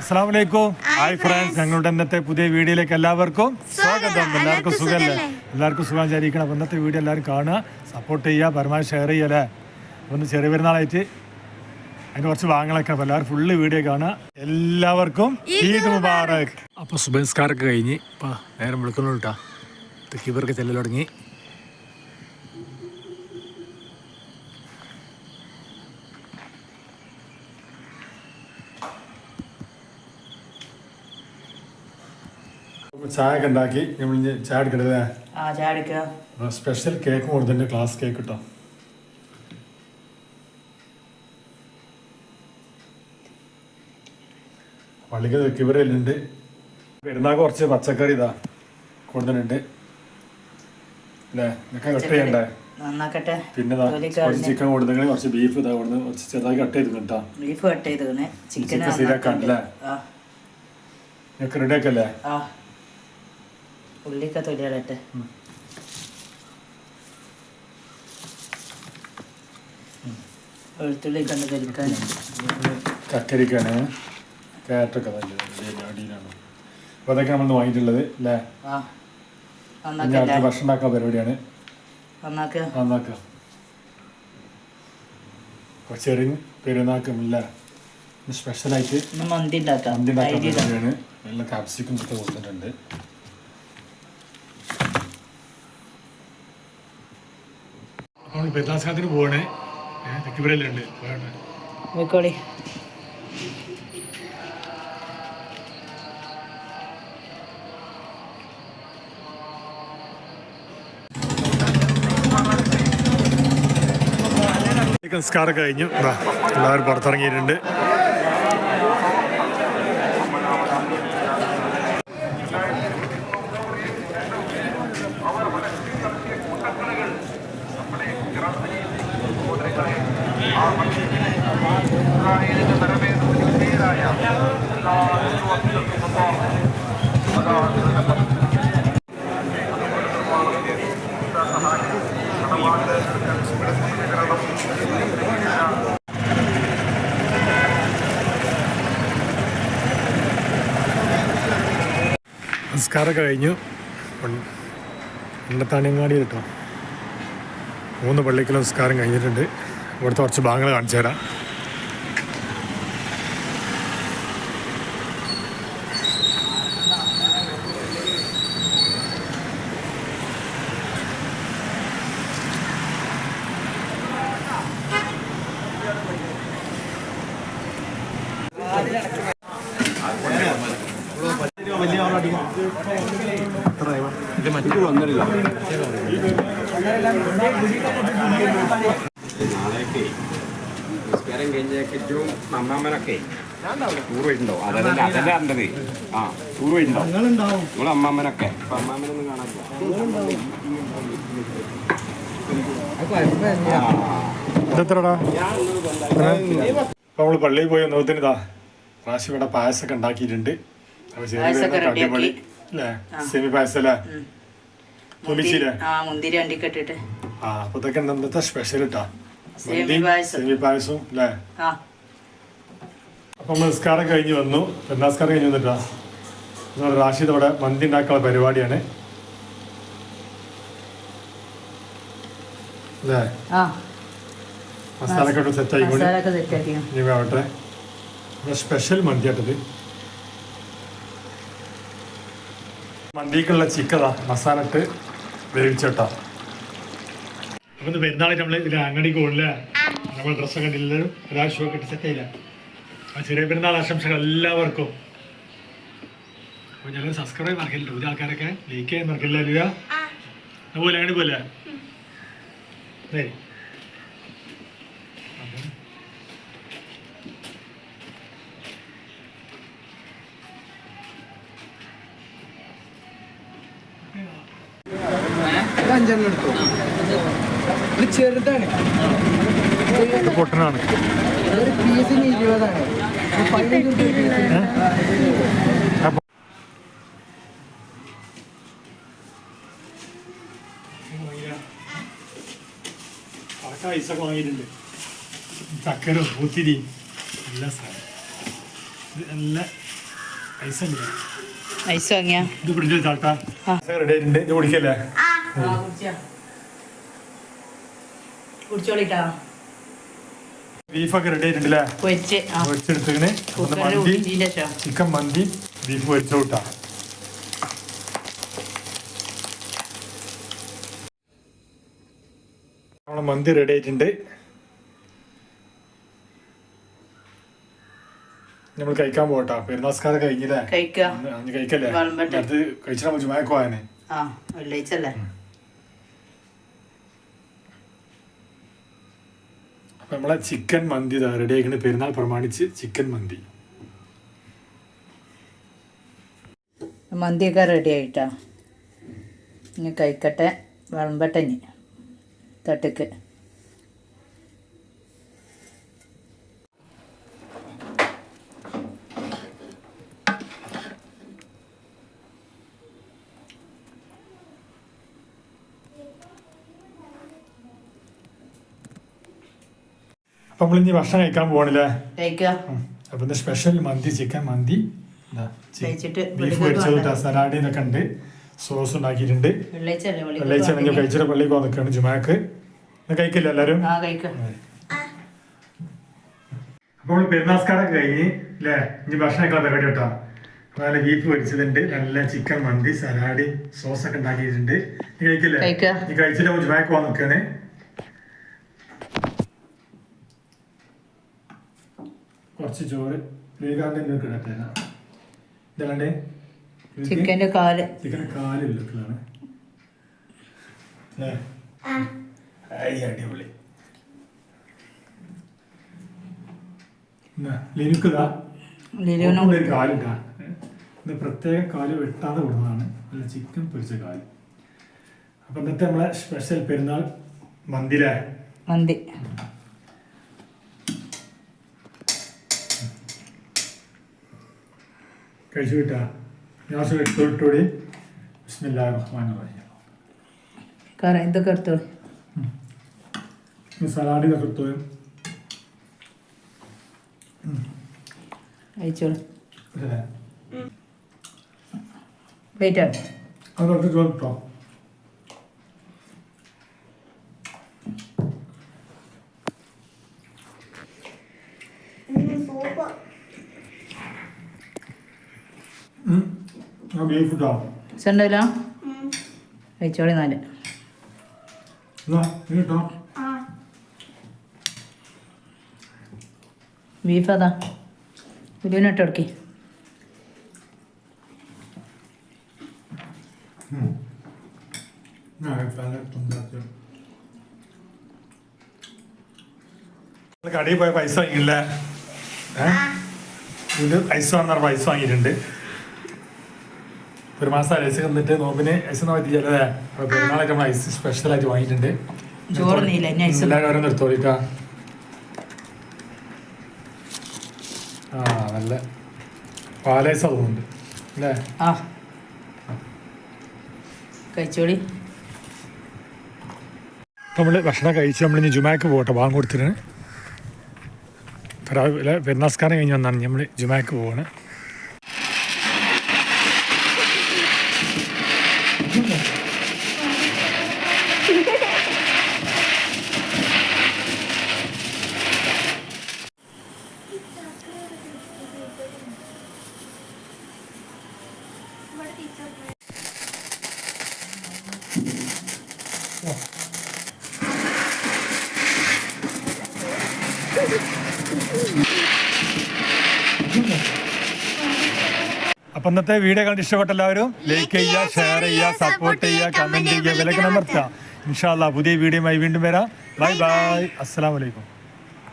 അസ്സലാമലൈക്കും. Hi friends, ഞങ്ങളുടെ ഇന്നത്തെ പുതിയ വീഡിയോയിലേക്ക് എല്ലാവർക്കും സ്വാഗതം. എല്ലാവർക്കും സുഖമല്ലേ? എല്ലാവർക്കും സുഖം വിചാരിക്കണം. അപ്പോൾ ഇന്നത്തെ വീഡിയോ എല്ലാവരും കാണുക, സപ്പോർട്ട് ചെയ്യുക, പരമാവധി ഷെയർ ചെയ്യല്ലേ. ഒന്ന് ചെറിയ പെരുന്നാളായിട്ട് അതിന് കുറച്ച് വാങ്ങലൊക്കെ. അപ്പോൾ എല്ലാവരും ഫുള്ള് വീഡിയോ കാണുക. എല്ലാവർക്കും ഈദ് മുബാറക്. അപ്പോൾ സുബഹിസ്കാരൊക്കെ കഴിഞ്ഞ് ഇപ്പോൾ നേരം വിളിക്കുന്നു കേട്ടോ. ഇവർക്ക് ചെല്ലൽ തുടങ്ങി. ചായ ഒക്കെ ഉണ്ടാക്കി നമ്മൾ ചായ എടുക്കണ്ടല്ലേ? സ്പെഷ്യൽ കേക്ക് കൊടുത്തിട്ടുണ്ട്, ക്ലാസ് കേക്ക് കിട്ടോ. പള്ളിക്ക് കിവറല്ലുണ്ട്. പെരുന്നാൾ കുറച്ച് പച്ചക്കറി ഇതാ കൊടുത്തിട്ടുണ്ട് അല്ലേ? ഇതൊക്കെ കട്ട് ചെയ്യണ്ടേ? പിന്നെ കുറച്ച് ചിക്കൻ കൊടുത്തെങ്കിൽ കുറച്ച് ബീഫ് ഇതാ കൊടുത്ത് കുറച്ച് ചെറുതായി കട്ട് ചെയ്ത് കേട്ടോ. ബീഫ് കട്ട് ചെയ്ത് ചിക്കൻ ശരിയാക്കാണ്ടല്ലേ? ഇതൊക്കെ റെഡി ആക്കല്ലേ? ഉള്ളിക്ക തൊലിയാളട്ടെ. വെളുത്തുള്ളി കണ്ട് തൊലിക്കാൻ കക്കരിക്കാണ്, ക്യാരറ്റൊക്കെ അടിയിലാണ്. അപ്പോൾ അതൊക്കെ നമ്മൾ വാങ്ങിയിട്ടുള്ളത് അല്ലേ? ഭക്ഷണം ഉണ്ടാക്കാൻ പരിപാടിയാണ്. നന്നാക്കുക കുറച്ചെറിഞ്ഞ് പെരുന്നാക്കുമില്ല സ്പെഷ്യലായിട്ട് മന്തി ഉണ്ടാക്കാൻ പരിപാടിയാണ്. നല്ല കാപ്സിക്കം ഒക്കെ കൊടുത്തിട്ടുണ്ട്. നമ്മൾ പെരുന്നാൾക്കാലത്തിന് പോകണേ. തെക്കിവരല്ലുണ്ട് പോയിക്കോളി. സംസ്കാരം കഴിഞ്ഞു. എല്ലാവരും പുറത്തിറങ്ങിയിട്ടുണ്ട്. സംസ്കാരമൊക്കെ കഴിഞ്ഞു. താണിയങ്ങാടി കേട്ടോ. 3 പള്ളിക്കുള്ള സംസ്കാരം കഴിഞ്ഞിട്ടുണ്ട്. ഇവിടുത്തെ കുറച്ച് ഭാഗങ്ങൾ കാണിച്ചു തരാം. അമ്മാമ്മനൊക്കെ ടൂർ പോയിട്ടുണ്ടോ? അതല്ലേ അതല്ലേ കണ്ടത്. ആ ടൂർ പോയിട്ടുണ്ടോ നിങ്ങൾ? അമ്മാമ്മനൊക്കെ ഇപ്പൊ അമ്മാമ്മനൊന്നും കാണാനില്ല. നമ്മള് പള്ളിയിൽ പോയി ഒന്നത്തിന് ഇതാ പ്രാവശ്യം ഇവിടെ പായസമൊക്കെ ഉണ്ടാക്കിയിട്ടുണ്ട്. അടിപൊളി അല്ലേ? സെമി പായസം അല്ലേ? മുന്തിരി അണ്ടിക്കെട്ടിട്ട്. അപ്പൊ ഇതൊക്കെ ഇന്നത്തെ സ്പെഷ്യൽ ഇട്ടാ സെമി പായസവും അല്ലേ? അപ്പൊ നമസ്കാരം കഴിഞ്ഞ് വന്നു. നമസ്കാരം കഴിഞ്ഞ് വന്നിട്ടാ റാഷിദ് അവിടെ മന്തി ഉണ്ടാക്കാനുള്ള പരിപാടിയാണ് അല്ലേ? മസാലൊക്കെ ഇട്ട് സെറ്റ് ആയിക്കോട്ടെ. ആവട്ടെ. സ്പെഷ്യൽ മന്തി ആട്ടത്. മന്തിക്കുള്ള ചിക്കതാ മസാല ഇട്ട് വേവിച്ചോട്ടാ. അപ്പൊ ഇന്ന് പെരുന്നാളായിട്ട് നമ്മള് ഇതിൽ അങ്ങടിക്ക് പോകില്ല. നമ്മൾ ഡ്രസ്സൊക്കെ എല്ലാവരും ഒരാഴ്ചയൊക്കെ ഇട്ട് സെറ്റ് ആയില്ല. ചെറിയ പെരുന്നാൾ ആശംസകൾ എല്ലാവർക്കും. അപ്പോൾ ഞങ്ങൾ സബ്സ്ക്രൈബ് മറക്കില്ല. പുതിയ ആൾക്കാരൊക്കെ ലൈക്ക് ചെയ്യാൻ മറക്കില്ല. അല്ല അതുപോലെ അങ്ങനെ പോലെ ശരി. ചെറുതാണ്, പൊട്ടനാണ്. ഒരു പീസിന് 20 ഐസൊക്കെ വാങ്ങിയിട്ടുണ്ട്. ചക്കരും പൂത്തിരിയും എല്ലാ സാധനം നല്ല ഐസ് വാങ്ങിയാ ഇത് പിടിച്ചു ചാട്ടാ റെഡി ആയിട്ടുണ്ട് ഇത് കുടിക്കല്ലേ കുടിച്ചോളിട്ടാ ബീഫൊക്കെ റെഡി ആയിട്ടുണ്ടല്ലേ പൊരിച്ചെടുത്തിങ്ങനെ മന്തി ചിക്കൻ മന്തി ബീഫ് പൊരിച്ചോട്ടാ നമ്മളെ മന്തി റെഡി ആയിട്ടുണ്ട് നമ്മൾ കഴിക്കാൻ പോകട്ടാ പെരുന്നാസ്കാരം കഴിഞ്ഞില്ലേ കഴിക്കല്ലേ അടുത്ത് കഴിച്ചാൽ ജുമാക്ക് പോയാനെ അപ്പൊ നമ്മളെ ചിക്കൻ മന്തി റെഡി ആയിട്ടുണ്ട് പെരുന്നാൾ പ്രമാണിച്ച് ചിക്കൻ മന്തി മന്തിയൊക്കെ റെഡി ആയിട്ടാ ഇനി കഴിക്കട്ടെ വിളമ്പട്ടെ ഇനി തട്ടിക്ക് അപ്പൊ നമ്മളിനി ഭക്ഷണം കഴിക്കാൻ പോകണില്ലേ കഴിക്കുക അപ്പൊ ഇന്ന് സ്പെഷ്യൽ മന്തി ചിക്കൻ മന്തി കഴിച്ചിട്ട് ബീഫ് പൊരിച്ചത് സലാഡ് ഇതൊക്കെ ഉണ്ട് സോസ് ഉണ്ടാക്കിയിട്ടുണ്ട് വെള്ളിയാഴ്ച കഴിച്ചിട്ട് പള്ളിക്ക് പോകാൻ നിൽക്കുകയാണ് ജുമാക്ക് കഴിക്കില്ല എല്ലാവരും അപ്പൊ നമ്മള് പെരുന്നാസ്കാരൊക്കെ കഴിഞ്ഞ് അല്ലേ ഇനി ഭക്ഷണം കഴിക്കാൻ പരിപാടി കേട്ടോ നല്ല ബീഫ് പൊരിച്ചതുണ്ട് നല്ല ചിക്കൻ മന്തി സലാഡ് സോസ് ഒക്കെ ഉണ്ടാക്കിയിട്ടുണ്ട് കഴിക്കില്ലേ നീ കഴിച്ചിട്ട് ജുമാക്ക് പോകാൻ നിൽക്കുകയാണ് കുറച്ച് ചോറ് കിടട്ടെ ഇതല്ലാണ്ട് ചിക്കൻ്റെ കാല് കാലില്ലാണ് അടിപൊളി ഒരു കാലിട്ടാ ഇത് പ്രത്യേക കാല് വെട്ടാതെ വിടുന്നതാണ് നല്ല ചിക്കൻ പൊരിച്ച കാല് അപ്പൊ ഇന്നത്തെ നമ്മളെ സ്പെഷ്യൽ പെരുന്നാൾ മന്തി കഴിച്ചു കിട്ടാ ഞാൻ എടുത്തോടി ബിസ്മില്ലാഹിർ റഹ്മാനിർ റഹീം ഇതൊക്കെ എടുത്തോളൂ സലാഡ് ഇതൊക്കെ എടുത്തോളൂ കഴിച്ചോളൂ വെയിറ്റ് ആണ് അതൊക്കെ ചോറ് കിട്ടോ ബീഫ് കിട്ടോ ഉണ്ടല്ലോ കഴിച്ചോളി നാല് കിട്ടോ ബീഫ് അതാ ഉരുവിനിട്ട് ഇടക്കി കടയിൽ പോയ പൈസ വാങ്ങിയില്ലേ ഇത് ഐസ് വാങ്ങുന്ന പൈസ വാങ്ങിയിട്ടുണ്ട് ഒരു മാസം ഐസ് തന്നിട്ട് നോമ്പിന് ഐസ് ഒന്നും പറ്റിച്ചല്ലേ അപ്പൊ പെരുന്നാളായിട്ട് നമ്മൾ ഐസ് സ്പെഷ്യലായിട്ട് വാങ്ങിയിട്ടുണ്ട് എല്ലാവരും ഓരോ നിർത്തോളിട്ടാ നല്ല പാലൈസ് തോന്നുന്നുണ്ട് അല്ലേ കഴിച്ചോളി നമ്മള് ഭക്ഷണം കഴിച്ച് നമ്മളിനി ജുമാക്ക് പോകട്ടെ വാങ്ങി കൊടുത്തിട്ട് പെരുന്നാസ്കാരം കഴിഞ്ഞ് വന്നാണ് നമ്മൾ ജുമാക്ക് പോവാണ് അപ്പൊ ഇന്നത്തെ വീഡിയോ കണ്ട് ഇഷ്ടപ്പെട്ട എല്ലാവരും ലൈക്ക് ചെയ്യുക, ഷെയർ ചെയ്യുക, സപ്പോർട്ട് ചെയ്യുക, കമന്റ് ചെയ്യുക, വിലക്ക് അമർത്തുക. ഇൻഷാ അല്ലാഹ് പുതിയ വീഡിയോയുമായി വീണ്ടും വരാം. ബൈ ബൈ, അസ്സലാമു അലൈക്കും.